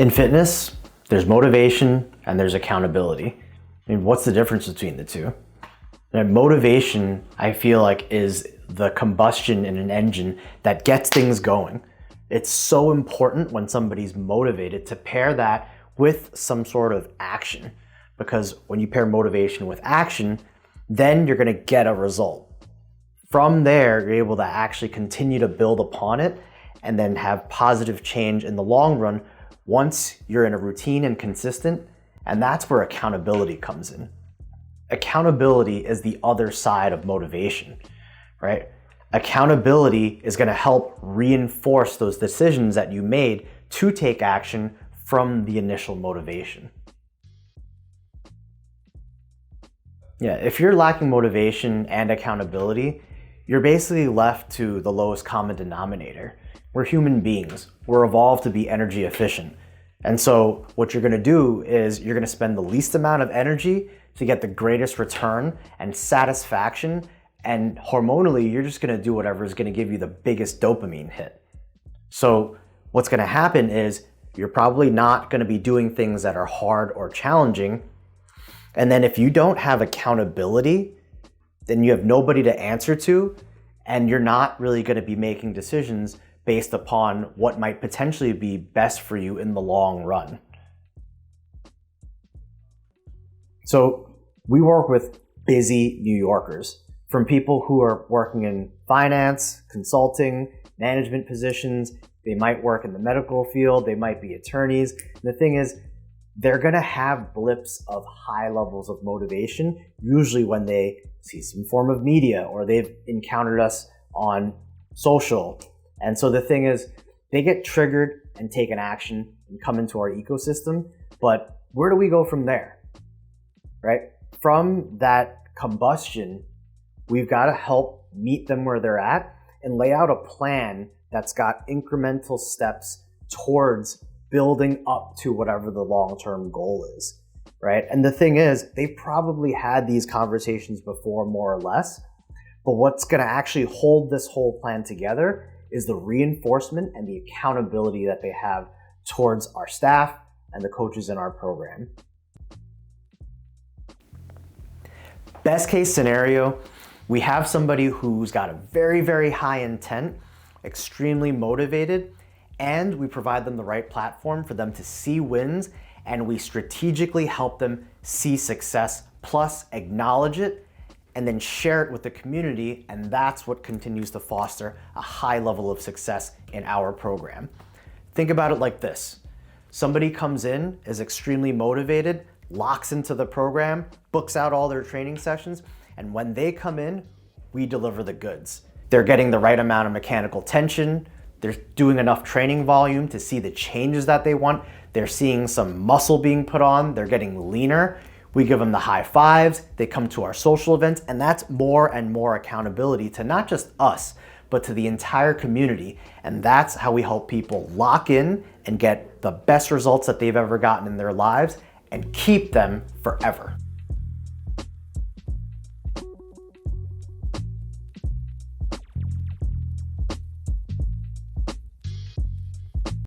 In fitness, there's motivation and there's accountability. I mean, what's the difference between the two? And motivation, I feel like, is the combustion in an engine that gets things going. It's so important when somebody's motivated to pair that with some sort of action, because when you pair motivation with action, then you're going to get a result. From there, you're able to actually continue to build upon it and then have positive change in the long run once you're in a routine and consistent. And that's where accountability comes in. Accountability is the other side of motivation, right? Accountability is going to help reinforce those decisions that you made to take action from the initial motivation. Yeah, if you're lacking motivation and accountability, you're basically left to the lowest common denominator. We're human beings. We're evolved to be energy efficient. And so what you're going to do is you're going to spend the least amount of energy to get the greatest return and satisfaction. And hormonally, you're just going to do whatever is going to give you the biggest dopamine hit. So what's going to happen is you're probably not going to be doing things that are hard or challenging. And then if you don't have accountability, then you have nobody to answer to, and you're not really going to be making decisions based upon what might potentially be best for you in the long run. So we work with busy New Yorkers, from people who are working in finance, consulting, management positions. They might work in the medical field, they might be attorneys. And the thing is, they're going to have blips of high levels of motivation, usually when they see some form of media or they've encountered us on social. And so the thing is, they get triggered and take an action and come into our ecosystem. But where do we go from there, right? From that combustion, we've got to help meet them where they're at and lay out a plan that's got incremental steps towards building up to whatever the long-term goal is, right? And the thing is, they probably had these conversations before, more or less, but what's going to actually hold this whole plan together is the reinforcement and the accountability that they have towards our staff and the coaches in our program. Best case scenario, we have somebody who's got a very, very high intent, extremely motivated, and we provide them the right platform for them to see wins, and we strategically help them see success, plus acknowledge it, and then share it with the community, and that's what continues to foster a high level of success in our program. Think about it like this. Somebody comes in, is extremely motivated, locks into the program, books out all their training sessions, and when they come in, we deliver the goods. They're getting the right amount of mechanical tension, they're doing enough training volume to see the changes that they want, they're seeing some muscle being put on, they're getting leaner. We give them the high fives, they come to our social events, and that's more and more accountability to not just us, but to the entire community. And that's how we help people lock in and get the best results that they've ever gotten in their lives and keep them forever.